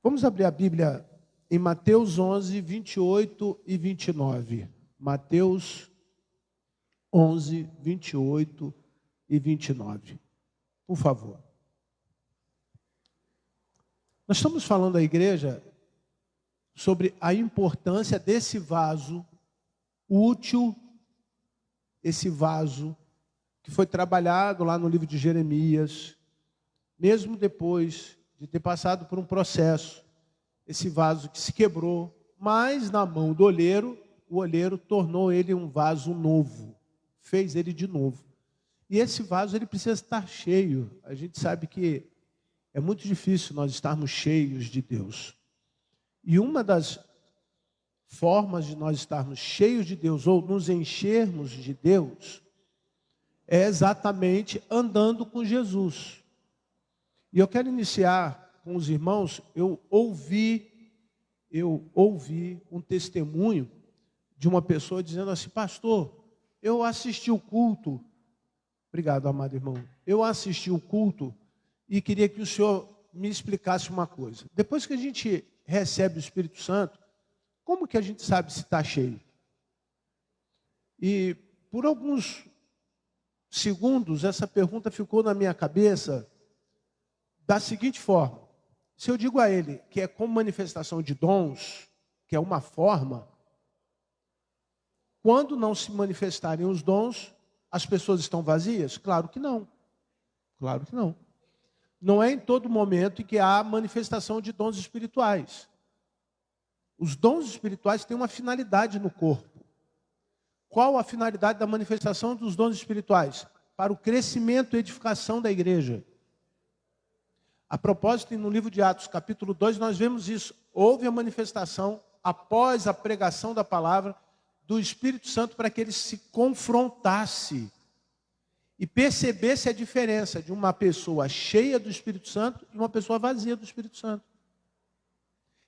Vamos abrir a Bíblia em Mateus 11, 28 e 29. Mateus 11, 28 e 29. Por favor. Nós estamos falando à igreja sobre a importância desse vaso útil, esse vaso que foi trabalhado lá no livro de Jeremias, mesmo depois de ter passado por um processo, esse vaso que se quebrou, mas na mão do olheiro, o olheiro tornou ele um vaso novo, fez ele de novo. E esse vaso ele precisa estar cheio. A gente sabe que é muito difícil nós estarmos cheios de Deus. E uma das formas de nós estarmos cheios de Deus ou nos enchermos de Deus é exatamente andando com Jesus. E eu quero iniciar com os irmãos. Eu ouvi um testemunho de uma pessoa dizendo assim: pastor, eu assisti o culto. Obrigado, amado irmão. Eu assisti o culto e queria que o senhor me explicasse uma coisa. Depois que a gente recebe o Espírito Santo, como que a gente sabe se está cheio? E por alguns segundos essa pergunta ficou na minha cabeça da seguinte forma: se eu digo a ele que é como manifestação de dons, que é uma forma, quando não se manifestarem os dons, as pessoas estão vazias? Claro que não. Claro que não. Não é em todo momento em que há manifestação de dons espirituais. Os dons espirituais têm uma finalidade no corpo. Qual a finalidade da manifestação dos dons espirituais? Para o crescimento e edificação da igreja. A propósito, no livro de Atos, capítulo 2, nós vemos isso. Houve a manifestação, após a pregação da palavra, do Espírito Santo para que ele se confrontasse e percebesse a diferença de uma pessoa cheia do Espírito Santo e uma pessoa vazia do Espírito Santo.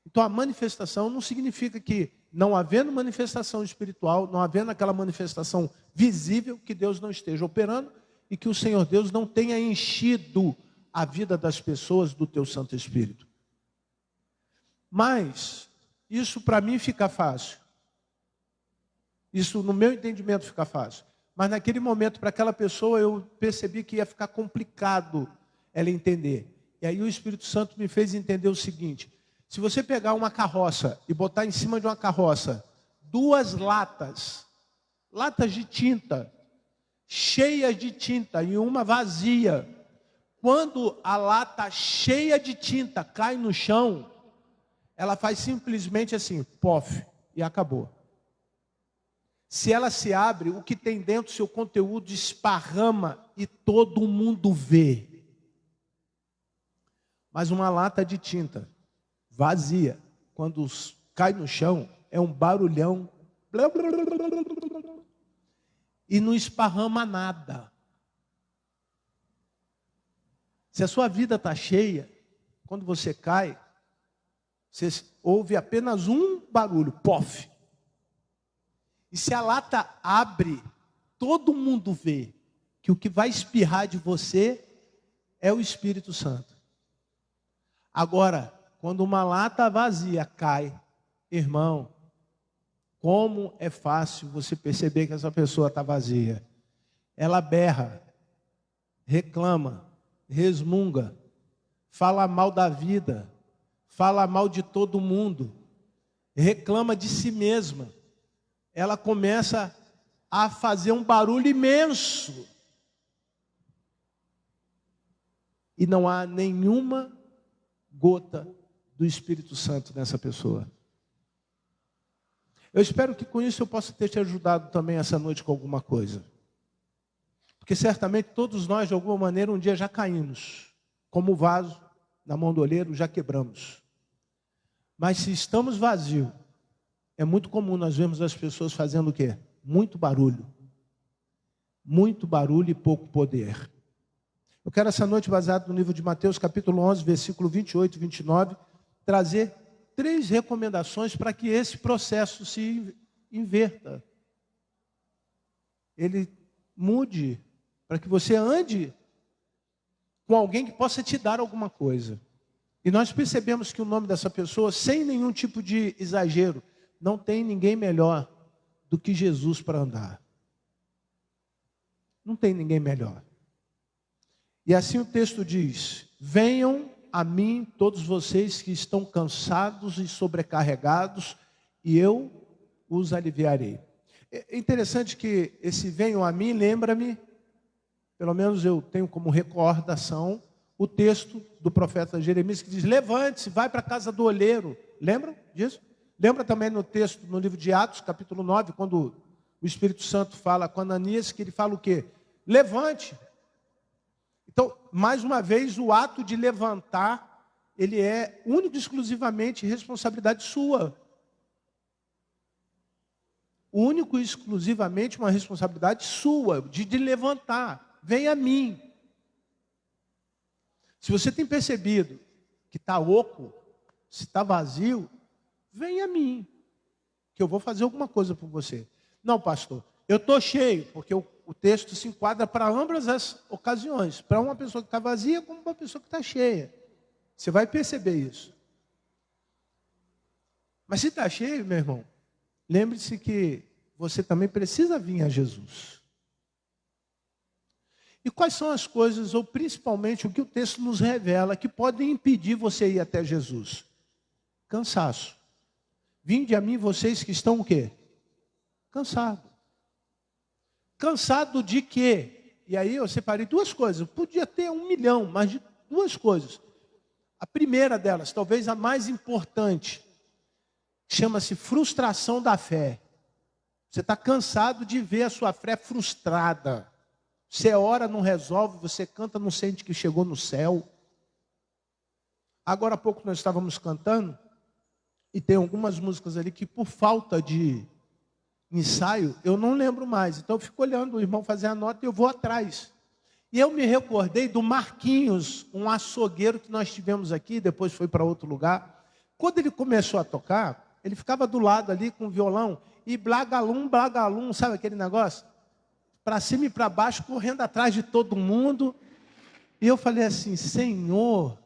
Então a manifestação não significa que, não havendo manifestação espiritual, não havendo aquela manifestação visível, que Deus não esteja operando e que o Senhor Deus não tenha enchido a vida das pessoas do teu Santo Espírito. Mas isso para mim fica fácil. Isso no meu entendimento fica fácil. Mas naquele momento, para aquela pessoa, eu percebi que ia ficar complicado ela entender. E aí o Espírito Santo me fez entender o seguinte: se você pegar uma carroça e botar em cima de uma carroça duas latas de tinta, cheias de tinta e uma vazia, quando a lata cheia de tinta cai no chão, ela faz simplesmente assim, pof, e acabou. Se ela se abre, o que tem dentro, seu conteúdo esparrama e todo mundo vê. Mas uma lata de tinta vazia, quando cai no chão, é um barulhão. E não esparrama nada. Se a sua vida está cheia, quando você cai, você ouve apenas um barulho, pof. E se a lata abre, todo mundo vê que o que vai espirrar de você é o Espírito Santo. Agora, quando uma lata vazia cai, irmão, como é fácil você perceber que essa pessoa está vazia. Ela berra, reclama, resmunga, fala mal da vida, fala mal de todo mundo, reclama de si mesma. Ela começa a fazer um barulho imenso. E não há nenhuma gota do Espírito Santo nessa pessoa. Eu espero que com isso eu possa ter te ajudado também essa noite com alguma coisa. Porque certamente todos nós, de alguma maneira, um dia já caímos. Como o vaso na mão do olheiro, já quebramos. Mas se estamos vazios, é muito comum nós vermos as pessoas fazendo o quê? Muito barulho. Muito barulho e pouco poder. Eu quero essa noite, baseado no livro de Mateus, capítulo 11, versículo 28 e 29, trazer 3 recomendações para que esse processo se inverta. Ele mude, para que você ande com alguém que possa te dar alguma coisa. E nós percebemos que o nome dessa pessoa, sem nenhum tipo de exagero, não tem ninguém melhor do que Jesus para andar. Não tem ninguém melhor. E assim o texto diz: venham a mim todos vocês que estão cansados e sobrecarregados, e eu os aliviarei. É interessante que esse venham a mim lembra-me, pelo menos eu tenho como recordação, o texto do profeta Jeremias que diz: levante-se, vai para a casa do olheiro. Lembram disso? Lembra também no texto, no livro de Atos, capítulo 9, quando o Espírito Santo fala com Ananias, que ele fala o quê? Levante. Então, mais uma vez, o ato de levantar, ele é único e exclusivamente responsabilidade sua. Único e exclusivamente uma responsabilidade sua, de levantar. Venha a mim. Se você tem percebido que está oco, se está vazio, venha a mim, que eu vou fazer alguma coisa por você. Não, pastor, eu estou cheio, porque o texto se enquadra para ambas as ocasiões. Para uma pessoa que está vazia, como uma pessoa que está cheia. Você vai perceber isso. Mas se está cheio, meu irmão, lembre-se que você também precisa vir a Jesus. E quais são as coisas, ou principalmente o que o texto nos revela, que podem impedir você ir até Jesus? Cansaço. Vinde a mim vocês que estão o quê? Cansado. Cansado de quê? E aí eu separei duas coisas. Podia ter 1 milhão, mas de duas coisas. A primeira delas, talvez a mais importante, chama-se frustração da fé. Você está cansado de ver a sua fé frustrada. Você ora, não resolve, você canta, não sente que chegou no céu. Agora há pouco nós estávamos cantando, e tem algumas músicas ali que por falta de ensaio, eu não lembro mais. Então eu fico olhando o irmão fazer a nota e eu vou atrás. E eu me recordei do Marquinhos, um açougueiro que nós tivemos aqui, depois foi para outro lugar. Quando ele começou a tocar, ele ficava do lado ali com o violão, e blagalum, sabe aquele negócio? Para cima e para baixo, correndo atrás de todo mundo. E eu falei assim: Senhor,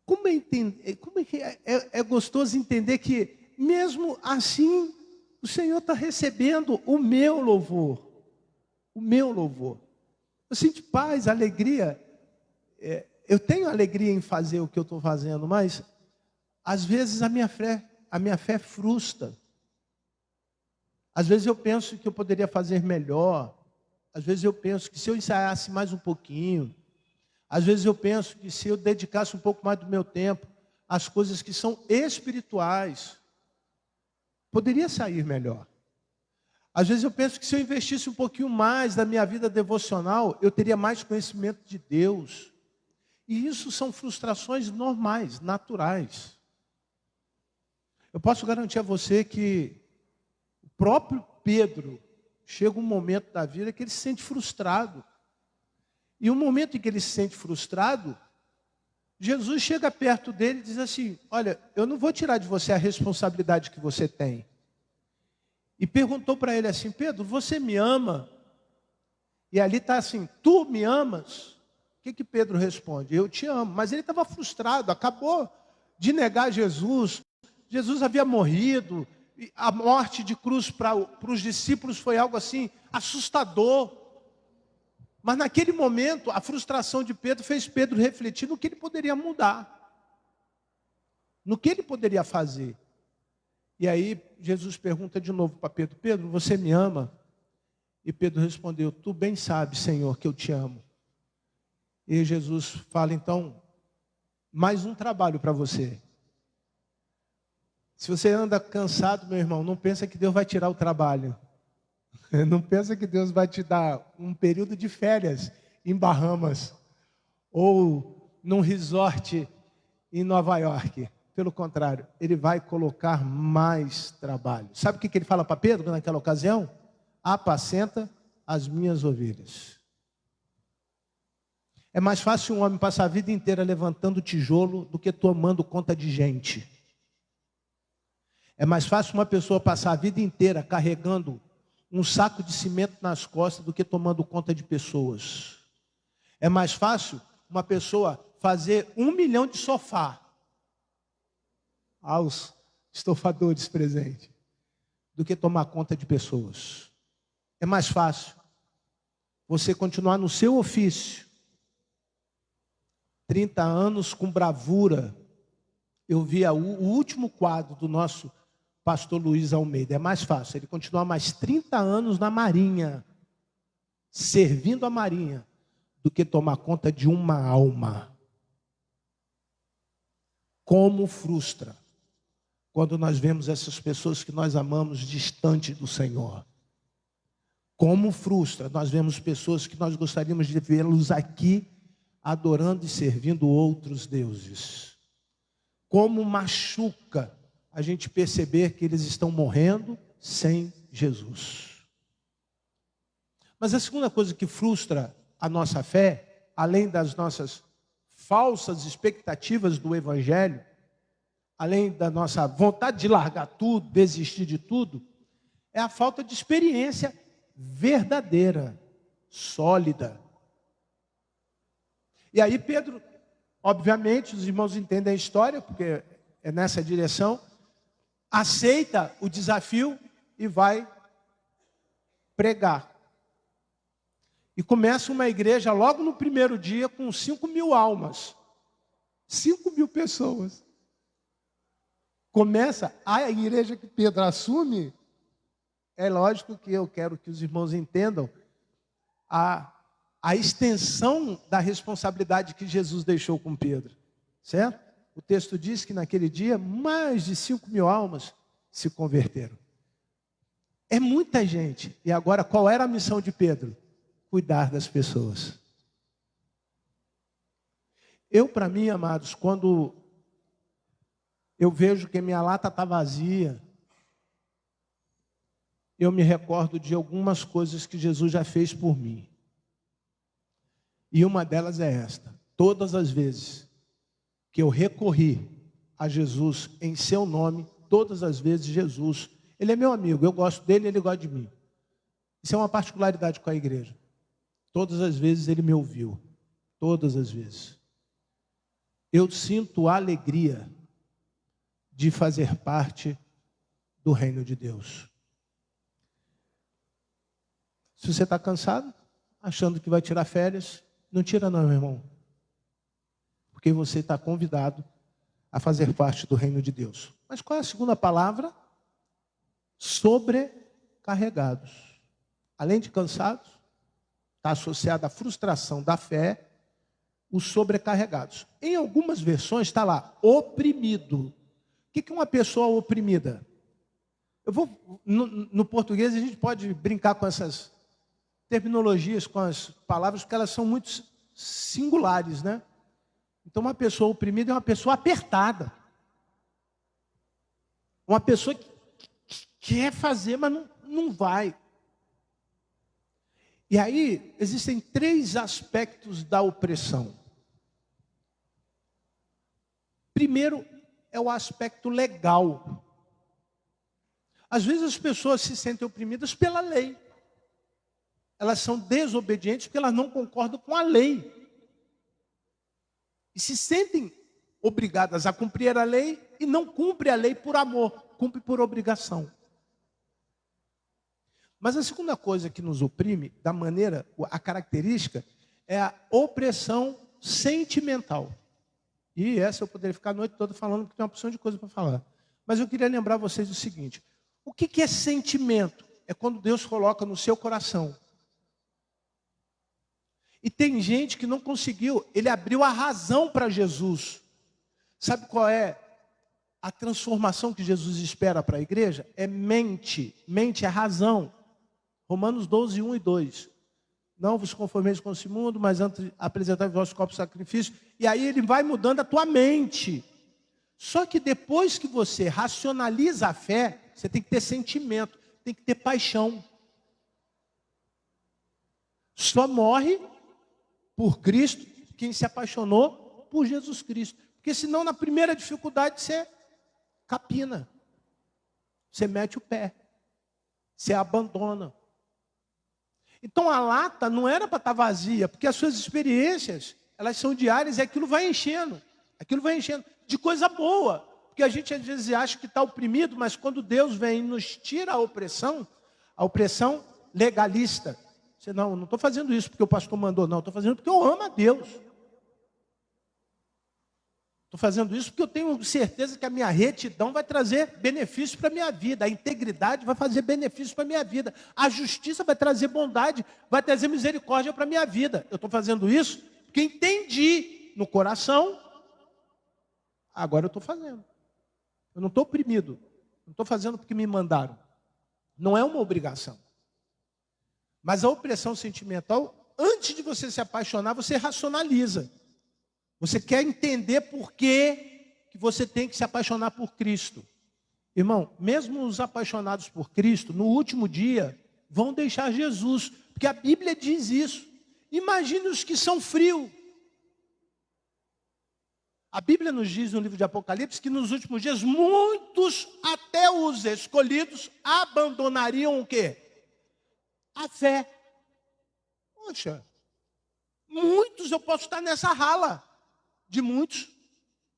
como é gostoso entender que, mesmo assim, o Senhor está recebendo o meu louvor. O meu louvor. Eu sinto paz, alegria. Eu tenho alegria em fazer o que eu estou fazendo, mas, às vezes, a minha fé frustra. Às vezes eu penso que eu poderia fazer melhor. Às vezes eu penso que se eu ensaiasse mais um pouquinho. Às vezes eu penso que se eu dedicasse um pouco mais do meu tempo às coisas que são espirituais, poderia sair melhor. Às vezes eu penso que se eu investisse um pouquinho mais da minha vida devocional, eu teria mais conhecimento de Deus. E isso são frustrações normais, naturais. Eu posso garantir a você que o próprio Pedro chega um momento da vida que ele se sente frustrado. E o momento em que ele se sente frustrado, Jesus chega perto dele e diz assim: olha, eu não vou tirar de você a responsabilidade que você tem. E perguntou para ele assim: Pedro, você me ama? E ali está assim: tu me amas? O que Pedro responde? Eu te amo. Mas ele estava frustrado, acabou de negar Jesus. Jesus havia morrido. E a morte de cruz para os discípulos foi algo assim assustador. Mas naquele momento, a frustração de Pedro fez Pedro refletir no que ele poderia mudar. No que ele poderia fazer. E aí Jesus pergunta de novo para Pedro: Pedro, você me ama? E Pedro respondeu: tu bem sabes, Senhor, que eu te amo. E Jesus fala: então, mais um trabalho para você. Se você anda cansado, meu irmão, não pensa que Deus vai tirar o trabalho. Não pensa que Deus vai te dar um período de férias em Bahamas ou num resort em Nova York. Pelo contrário, ele vai colocar mais trabalho. Sabe o que ele fala para Pedro naquela ocasião? Apacenta as minhas ovelhas. É mais fácil um homem passar a vida inteira levantando tijolo do que tomando conta de gente. É mais fácil uma pessoa passar a vida inteira carregando um saco de cimento nas costas do que tomando conta de pessoas. É mais fácil uma pessoa fazer 1 milhão de sofá aos estofadores presentes do que tomar conta de pessoas. É mais fácil você continuar no seu ofício, 30 anos com bravura. Eu vi o último quadro do nosso pastor Luiz Almeida. É mais fácil ele continuar mais 30 anos na Marinha, servindo a Marinha, do que tomar conta de uma alma. Como frustra quando nós vemos essas pessoas que nós amamos distante do Senhor. Como frustra, nós vemos pessoas que nós gostaríamos de vê-los aqui adorando e servindo outros deuses. Como machuca a gente perceber que eles estão morrendo sem Jesus. Mas a segunda coisa que frustra a nossa fé, além das nossas falsas expectativas do Evangelho, além da nossa vontade de largar tudo, desistir de tudo, é a falta de experiência verdadeira, sólida. E aí Pedro, obviamente, os irmãos entendem a história, porque é nessa direção, aceita o desafio e vai pregar. E começa uma igreja logo no primeiro dia com 5.000 almas. 5.000 pessoas. Começa a igreja que Pedro assume. É lógico que eu quero que os irmãos entendam a extensão da responsabilidade que Jesus deixou com Pedro. Certo? O texto diz que naquele dia mais de 5.000 almas se converteram. É muita gente. E agora qual era a missão de Pedro? Cuidar das pessoas. Para mim, amados, quando eu vejo que minha lata está vazia, eu me recordo de algumas coisas que Jesus já fez por mim. E uma delas é esta: todas as vezes que eu recorri a Jesus em seu nome, todas as vezes Jesus, ele é meu amigo, eu gosto dele, ele gosta de mim. Isso é uma particularidade com a igreja. Todas as vezes ele me ouviu, todas as vezes. Eu sinto a alegria de fazer parte do reino de Deus. Se você está cansado, achando que vai tirar férias, não tira não, meu irmão. Porque você está convidado a fazer parte do reino de Deus. Mas qual é a segunda palavra? Sobrecarregados. Além de cansados, está associado à frustração da fé, os sobrecarregados. Em algumas versões está lá, oprimido. O que é uma pessoa oprimida? No português a gente pode brincar com essas terminologias, com as palavras, porque elas são muito singulares, né? Então uma pessoa oprimida é uma pessoa apertada. Uma pessoa que quer fazer, mas não vai. E aí existem 3 aspectos da opressão. Primeiro é o aspecto legal. Às vezes as pessoas se sentem oprimidas pela lei. Elas são desobedientes porque elas não concordam com a lei. E se sentem obrigadas a cumprir a lei e não cumprem a lei por amor, cumpre por obrigação. Mas a segunda coisa que nos oprime, a característica, é a opressão sentimental. E essa eu poderia ficar a noite toda falando, porque tem uma porção de coisa para falar. Mas eu queria lembrar vocês o seguinte: o que é sentimento? É quando Deus coloca no seu coração. E tem gente que não conseguiu, ele abriu a razão para Jesus. Sabe qual é a transformação que Jesus espera para a igreja? É mente. Mente é razão. Romanos 12, 1 e 2. Não vos conformeis com esse mundo, mas antes apresentai o vosso corpo sacrifício. E aí ele vai mudando a tua mente. Só que depois que você racionaliza a fé, você tem que ter sentimento, tem que ter paixão. Só morre por Cristo quem se apaixonou por Jesus Cristo. Porque senão na primeira dificuldade você capina. Você mete o pé. Você abandona. Então a lata não era para estar vazia, porque as suas experiências elas são diárias e aquilo vai enchendo de coisa boa. Porque a gente às vezes acha que está oprimido, mas quando Deus vem e nos tira a opressão legalista. Você, não estou fazendo isso porque o pastor mandou, não, estou fazendo porque eu amo a Deus. Estou fazendo isso porque eu tenho certeza que a minha retidão vai trazer benefícios para a minha vida. A integridade vai fazer benefícios para a minha vida. A justiça vai trazer bondade, vai trazer misericórdia para a minha vida. Eu estou fazendo isso porque entendi no coração. Agora eu estou fazendo. Eu não estou oprimido. Não estou fazendo porque me mandaram. Não é uma obrigação. Mas a opressão sentimental, antes de você se apaixonar, você racionaliza. Você quer entender por que você tem que se apaixonar por Cristo. Irmão, mesmo os apaixonados por Cristo, no último dia, vão deixar Jesus. Porque a Bíblia diz isso. Imagine os que são frios. A Bíblia nos diz no livro de Apocalipse que nos últimos dias, muitos, até os escolhidos, abandonariam o quê? A fé. Poxa, muitos, eu posso estar nessa rala de muitos,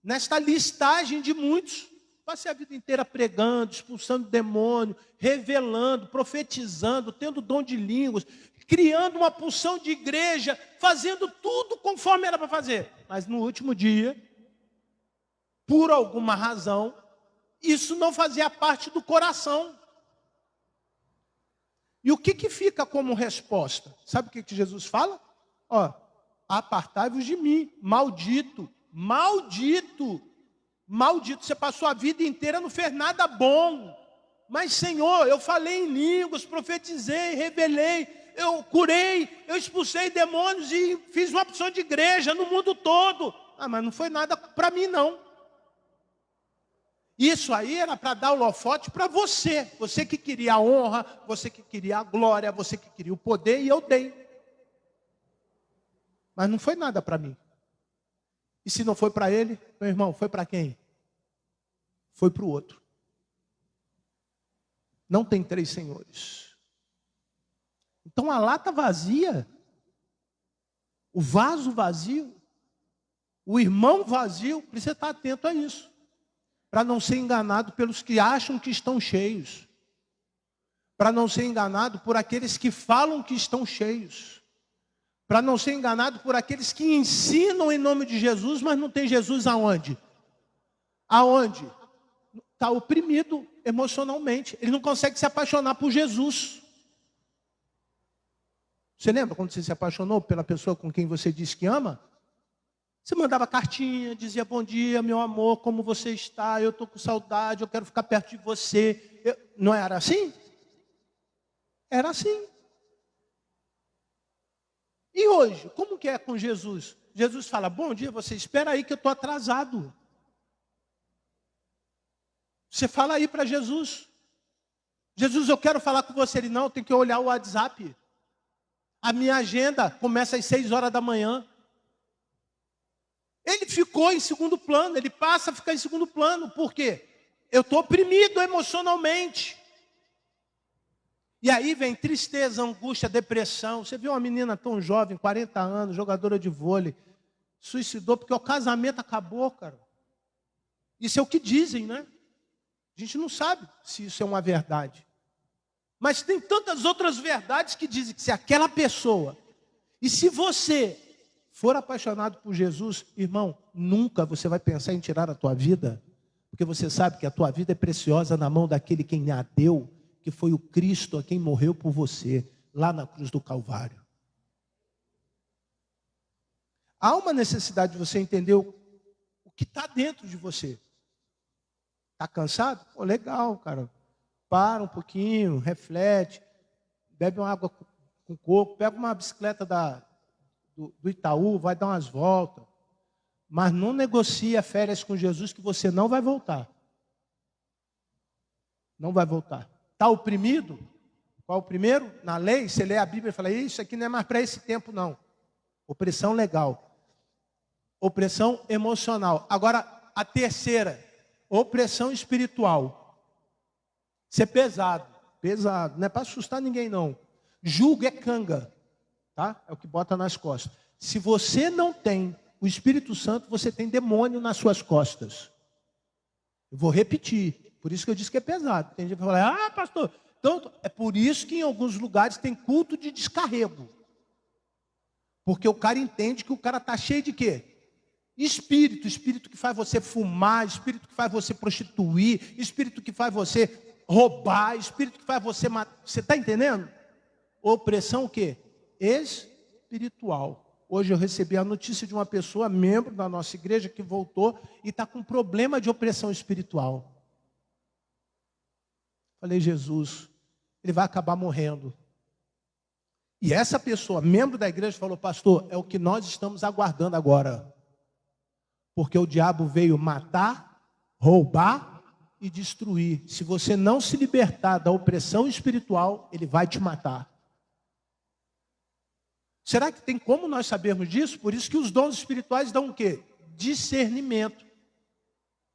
nesta listagem de muitos. Passei a vida inteira pregando, expulsando demônio, revelando, profetizando, tendo dom de línguas, criando uma porção de igreja, fazendo tudo conforme era para fazer. Mas no último dia, por alguma razão, isso não fazia parte do coração. E o que fica como resposta? Sabe o que Jesus fala? Ó, apartai-vos de mim, maldito, maldito, maldito. Você passou a vida inteira, não fez nada bom. Mas, Senhor, eu falei em línguas, profetizei, revelei, eu curei, eu expulsei demônios e fiz uma opção de igreja no mundo todo. Ah, mas não foi nada para mim, não. Isso aí era para dar o holofote para você. Você que queria a honra, você que queria a glória, você que queria o poder, e eu dei. Mas não foi nada para mim. E se não foi para ele, meu irmão, foi para quem? Foi para o outro. Não tem três senhores. Então a lata vazia, o vaso vazio, o irmão vazio, precisa estar atento a isso. Para não ser enganado pelos que acham que estão cheios. Para não ser enganado por aqueles que falam que estão cheios. Para não ser enganado por aqueles que ensinam em nome de Jesus, mas não tem Jesus aonde? Aonde? Está oprimido emocionalmente. Ele não consegue se apaixonar por Jesus. Você lembra quando você se apaixonou pela pessoa com quem você disse que ama? Você mandava cartinha, dizia bom dia, meu amor, como você está? Eu estou com saudade, eu quero ficar perto de você. Não era assim? Era assim. E hoje, como que é com Jesus? Jesus fala, bom dia, você espera aí que eu estou atrasado. Você fala aí para Jesus. Jesus, eu quero falar com você. Ele, não, tem que olhar o WhatsApp. A minha agenda começa às 6 horas da manhã. Ele ficou em segundo plano, ele passa a ficar em segundo plano. Por quê? Eu estou oprimido emocionalmente. E aí vem tristeza, angústia, depressão. Você viu uma menina tão jovem, 40 anos, jogadora de vôlei, suicidou porque o casamento acabou, cara. Isso é o que dizem, né? A gente não sabe se isso é uma verdade. Mas tem tantas outras verdades que dizem que se aquela pessoa, e se você for apaixonado por Jesus, irmão, nunca você vai pensar em tirar a tua vida, porque você sabe que a tua vida é preciosa na mão daquele quem a deu, que foi o Cristo a quem morreu por você, lá na cruz do Calvário. Há uma necessidade de você entender o que está dentro de você. Está cansado? Pô, legal, cara. Para um pouquinho, reflete, bebe uma água com coco, pega uma bicicleta do Itaú, vai dar umas voltas. Mas não negocia férias com Jesus que você não vai voltar. Não vai voltar. Está oprimido? Qual o primeiro? Na lei, você lê a Bíblia e fala, isso aqui não é mais para esse tempo, não. Opressão legal. Opressão emocional. Agora, a terceira, opressão espiritual. Isso é pesado. Pesado. Não é para assustar ninguém, não. Julgo é canga. Tá? É o que bota nas costas. Se você não tem o Espírito Santo, você tem demônio nas suas costas. Eu vou repetir, por isso que eu disse que é pesado. Tem gente que vai falar, pastor, então, é por isso que em alguns lugares tem culto de descarrego. Porque o cara entende que o cara está cheio de quê? Espírito que faz você fumar, espírito que faz você prostituir, espírito que faz você roubar, espírito que faz você matar. Você está entendendo? Opressão o quê? Espiritual. Hoje eu recebi a notícia de uma pessoa, membro da nossa igreja, que voltou e está com problema de opressão espiritual. Falei, Jesus, ele vai acabar morrendo. E essa pessoa, membro da igreja, falou, pastor, é o que nós estamos aguardando agora. Porque o diabo veio matar, roubar e destruir. Se você não se libertar da opressão espiritual, ele vai te matar. Será que tem como nós sabermos disso? Por isso que os dons espirituais dão o quê? Discernimento.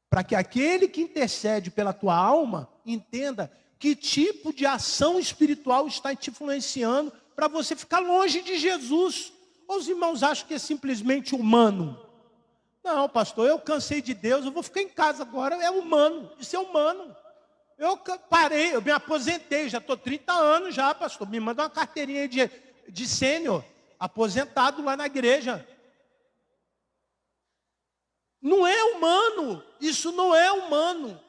Para que aquele que intercede pela tua alma entenda que tipo de ação espiritual está te influenciando para você ficar longe de Jesus. Ou os irmãos acham que é simplesmente humano? Não, pastor, eu cansei de Deus, eu vou ficar em casa agora, é humano, isso é humano. Eu parei, eu me aposentei, já estou 30 anos já, pastor, me manda uma carteirinha de sênior, aposentado lá na igreja. Não é humano, isso não é humano.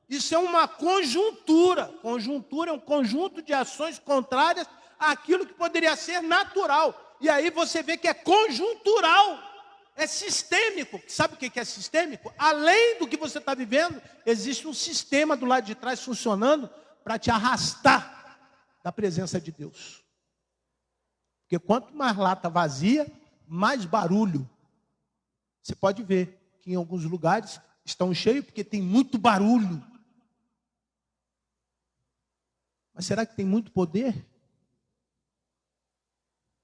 Isso é uma conjuntura. Conjuntura é um conjunto de ações contrárias àquilo que poderia ser natural. E aí você vê que é conjuntural, é sistêmico. Sabe o que é sistêmico? Além do que você está vivendo, existe um sistema do lado de trás funcionando para te arrastar da presença de Deus. Porque quanto mais lata vazia, mais barulho. Você pode ver que em alguns lugares estão cheios porque tem muito barulho. Mas será que tem muito poder?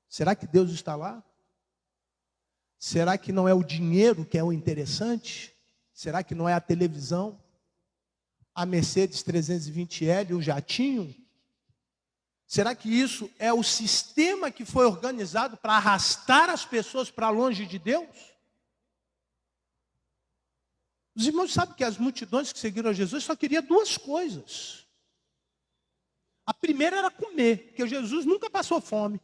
Será que Deus está lá? Será que não é o dinheiro que é o interessante? Será que não é a televisão? A Mercedes 320L, o jatinho? Será que isso é o sistema que foi organizado para arrastar as pessoas para longe de Deus? Os irmãos sabem que as multidões que seguiram a Jesus só queriam duas coisas. A primeira era comer, porque Jesus nunca passou fome.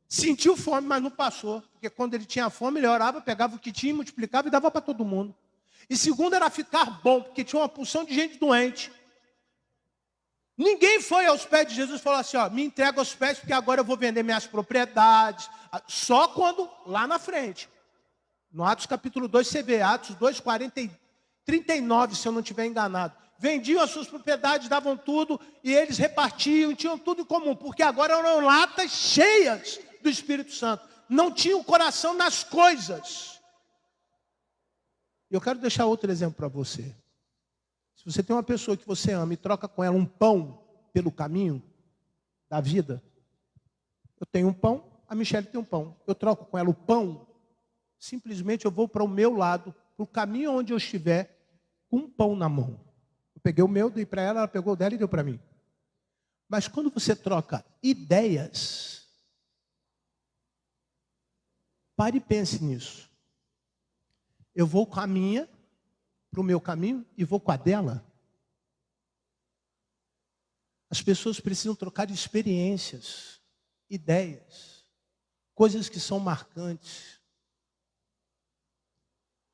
Sentiu fome, mas não passou. Porque quando ele tinha fome, ele orava, pegava o que tinha, multiplicava e dava para todo mundo. E segundo era ficar bom, porque tinha uma porção de gente doente. Ninguém foi aos pés de Jesus e falou assim, me entrega aos pés, porque agora eu vou vender minhas propriedades. Só quando, lá na frente. No Atos capítulo 2, você vê, Atos 2, 39, se eu não estiver enganado. Vendiam as suas propriedades, davam tudo, e eles repartiam, tinham tudo em comum, porque agora eram latas cheias do Espírito Santo. Não tinham o coração nas coisas. Eu quero deixar outro exemplo para você. Se você tem uma pessoa que você ama e troca com ela um pão pelo caminho da vida, eu tenho um pão, a Michele tem um pão. Eu troco com ela o pão, simplesmente eu vou para o meu lado, para o caminho onde eu estiver, com um pão na mão. Eu peguei o meu, dei para ela, ela pegou o dela e deu para mim. Mas quando você troca ideias, pare e pense nisso. Eu vou com a minha, para o meu caminho, e vou com a dela. As pessoas precisam trocar experiências, ideias, coisas que são marcantes.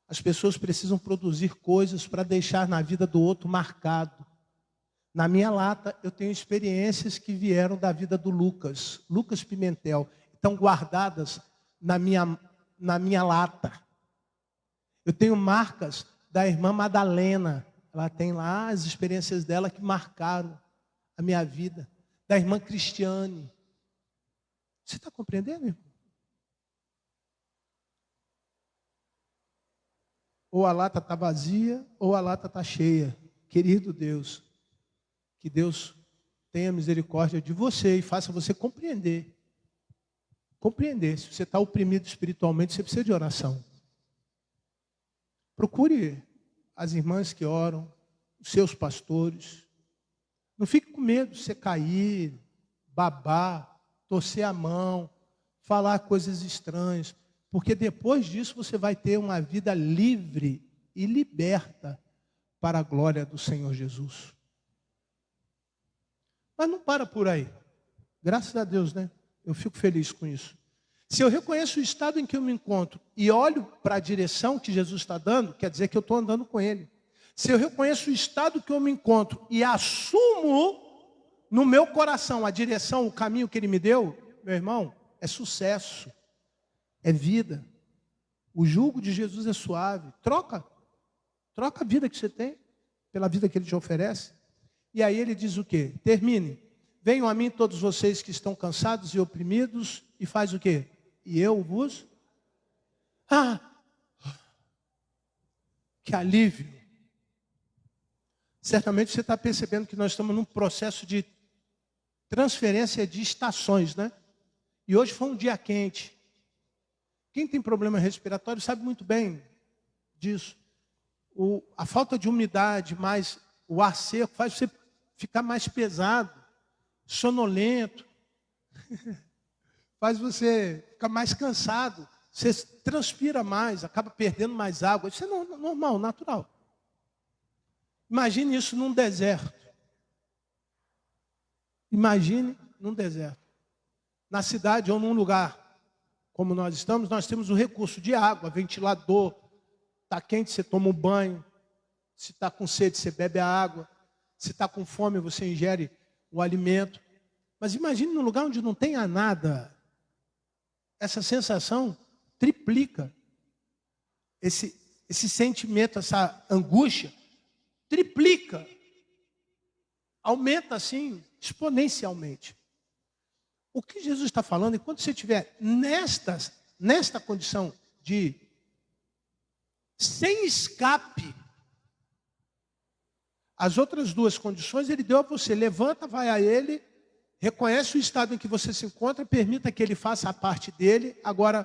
As pessoas precisam produzir coisas para deixar na vida do outro marcado. Na minha lata, eu tenho experiências que vieram da vida do Lucas Pimentel, estão guardadas na minha lata. Eu tenho marcas da irmã Madalena, ela tem lá as experiências dela que marcaram a minha vida. Da irmã Cristiane. Você está compreendendo, irmão? Ou a lata está vazia, ou a lata está cheia. Querido Deus, que Deus tenha misericórdia de você e faça você compreender. Compreender. Se você está oprimido espiritualmente, você precisa de oração. Procure as irmãs que oram, os seus pastores. Não fique com medo de você cair, babar, torcer a mão, falar coisas estranhas, porque depois disso você vai ter uma vida livre e liberta para a glória do Senhor Jesus. Mas não para por aí. Graças a Deus, né? Eu fico feliz com isso. Se eu reconheço o estado em que eu me encontro e olho para a direção que Jesus está dando, quer dizer que eu estou andando com Ele. Se eu reconheço o estado que eu me encontro e assumo no meu coração a direção, o caminho que Ele me deu, meu irmão, é sucesso, é vida. O jugo de Jesus é suave. Troca a vida que você tem pela vida que Ele te oferece. E aí Ele diz o quê? Termine. Venham a mim todos vocês que estão cansados e oprimidos, e faz o quê? E eu vos... que alívio. Certamente você está percebendo que nós estamos num processo de transferência de estações, né? E hoje foi um dia quente. Quem tem problema respiratório sabe muito bem disso. A falta de umidade, mais o ar seco, faz você ficar mais pesado, sonolento, faz você ficar mais cansado, você transpira mais, acaba perdendo mais água. Isso é normal, natural. Imagine isso num deserto. Imagine num deserto. Na cidade ou num lugar como nós estamos, nós temos o recurso de água, ventilador. Está quente, você toma um banho. Se está com sede, você bebe a água. Se está com fome, você ingere o alimento. Mas imagine num lugar onde não tenha nada. Essa sensação triplica. Esse sentimento, essa angústia, triplica. Aumenta assim, exponencialmente. O que Jesus está falando, enquanto você estiver nesta condição de sem escape, as outras duas condições Ele deu a você. Levanta, vai a Ele, reconhece o estado em que você se encontra, permita que Ele faça a parte dele. Agora,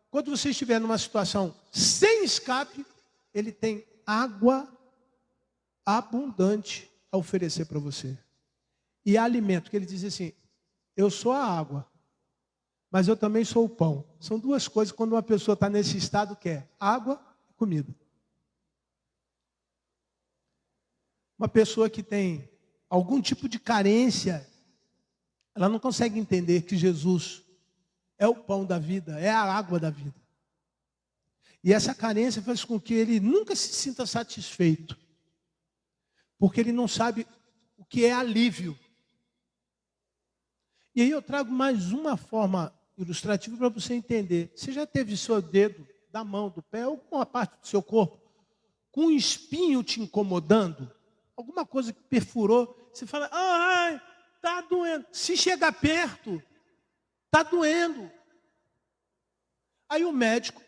quando você estiver numa situação sem escape, Ele tem água abundante a oferecer para você. E alimento, que Ele diz assim: eu sou a água, mas eu também sou o pão. São duas coisas quando uma pessoa está nesse estado que é água e comida. Uma pessoa que tem algum tipo de carência, ela não consegue entender que Jesus é o pão da vida, é a água da vida. E essa carência faz com que ele nunca se sinta satisfeito, porque ele não sabe o que é alívio. E aí eu trago mais uma forma ilustrativa para você entender. Você já teve seu dedo da mão, do pé, ou alguma parte do seu corpo, com um espinho te incomodando? Alguma coisa que perfurou, você fala: ai, está doendo. Se chegar perto, está doendo. Aí o médico,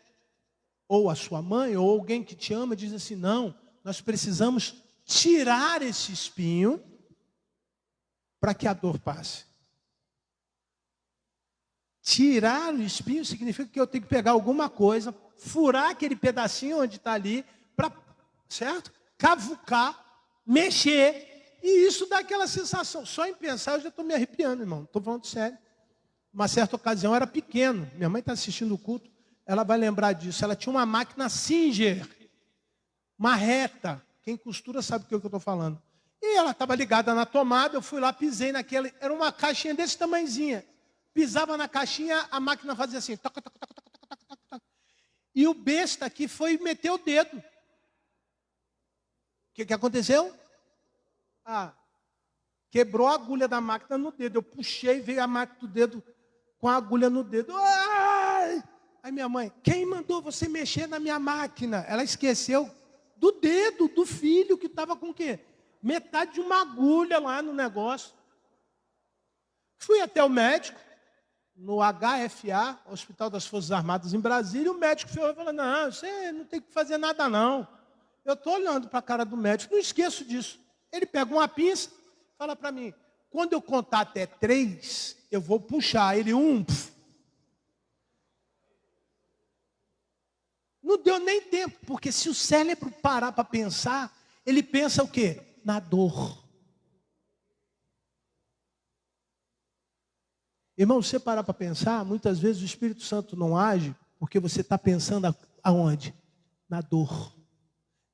ou a sua mãe, ou alguém que te ama, diz assim: não, nós precisamos tirar esse espinho para que a dor passe. Tirar o espinho significa que eu tenho que pegar alguma coisa, furar aquele pedacinho onde está ali, certo? Cavucar, mexer, e isso dá aquela sensação. Só em pensar eu já estou me arrepiando, irmão. Estou falando sério. Uma certa ocasião eu era pequeno, minha mãe está assistindo o culto, ela vai lembrar disso. Ela tinha uma máquina Singer, uma reta. Quem costura sabe o que eu estou falando. E ela estava ligada na tomada, eu fui lá, pisei naquela, era uma caixinha desse tamanhozinha. Pisava na caixinha, a máquina fazia assim. Toc, toc, toc, toc, toc, toc, toc. E o besta aqui foi meter o dedo. O que aconteceu? Quebrou a agulha da máquina no dedo. Eu puxei, veio a máquina do dedo com a agulha no dedo. Ai! Aí minha mãe: quem mandou você mexer na minha máquina? Ela esqueceu do dedo do filho que estava com o quê? Metade de uma agulha lá no negócio. Fui até o médico, no HFA, Hospital das Forças Armadas em Brasília, e o médico falou: não, você não tem que fazer nada não. Eu estou olhando para a cara do médico, não esqueço disso. Ele pega uma pinça, fala para mim: quando eu contar até 3, eu vou puxar. Ele, 1. Não deu nem tempo, porque se o cérebro parar para pensar, ele pensa o quê? Na dor. Irmão, se você parar para pensar, muitas vezes o Espírito Santo não age porque você está pensando aonde? Na dor.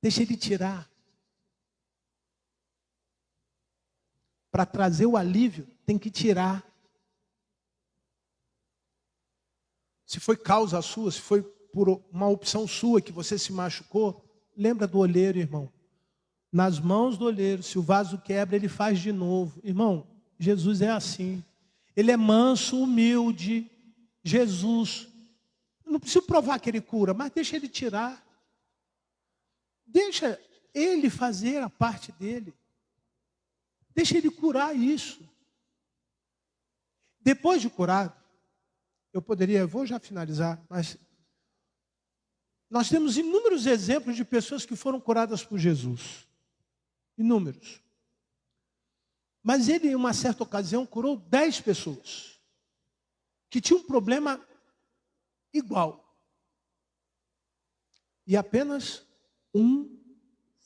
Deixa ele tirar. Para trazer o alívio, tem que tirar. Se foi causa sua, se foi por uma opção sua que você se machucou, lembra do olheiro, irmão. Nas mãos do olheiro, se o vaso quebra, ele faz de novo. Irmão, Jesus é assim. Ele é manso, humilde. Jesus. Não preciso provar que ele cura, mas deixa ele tirar. Deixa ele fazer a parte dele. Deixa ele curar isso. Depois de curado, vou já finalizar, mas nós temos inúmeros exemplos de pessoas que foram curadas por Jesus. Inúmeros. Mas ele, em uma certa ocasião, curou 10 pessoas que tinham um problema igual. E apenas um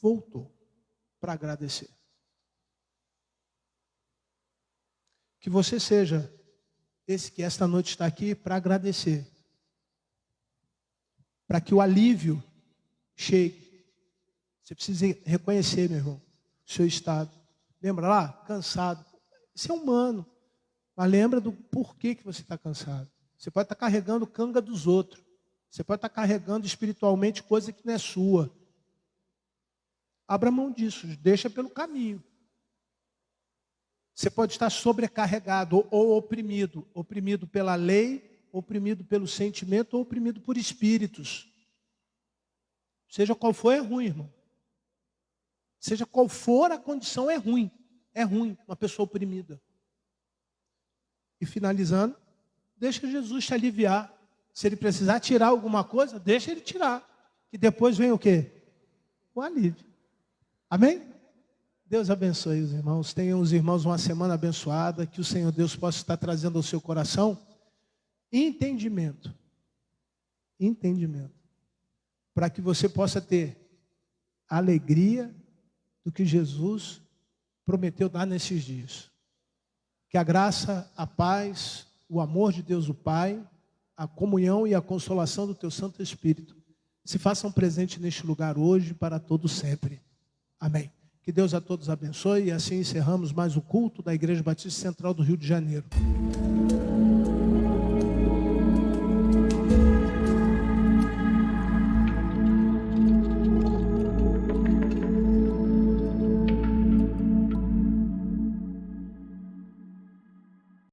voltou para agradecer. Que você seja esse que esta noite está aqui para agradecer. Para que o alívio chegue. Você precisa reconhecer, meu irmão, o seu estado. Lembra lá? Cansado. Isso é humano. Mas lembra do porquê que você está cansado. Você pode estar carregando canga dos outros. Você pode estar carregando espiritualmente coisa que não é sua. Abra mão disso. Deixa pelo caminho. Você pode estar sobrecarregado ou oprimido. Oprimido pela lei, oprimido pelo sentimento ou oprimido por espíritos. Seja qual for, é ruim, irmão. Seja qual for a condição, é ruim. É ruim uma pessoa oprimida. E finalizando, deixa Jesus te aliviar. Se ele precisar tirar alguma coisa, deixa ele tirar. Que depois vem o quê? O alívio. Amém? Deus abençoe os irmãos. Tenham os irmãos uma semana abençoada. Que o Senhor Deus possa estar trazendo ao seu coração entendimento. Entendimento. Para que você possa ter alegria do que Jesus prometeu dar nesses dias. Que a graça, a paz, o amor de Deus o Pai, a comunhão e a consolação do teu Santo Espírito se façam presente neste lugar hoje para todo sempre. Amém. Que Deus a todos abençoe e assim encerramos mais o culto da Igreja Batista Central do Rio de Janeiro.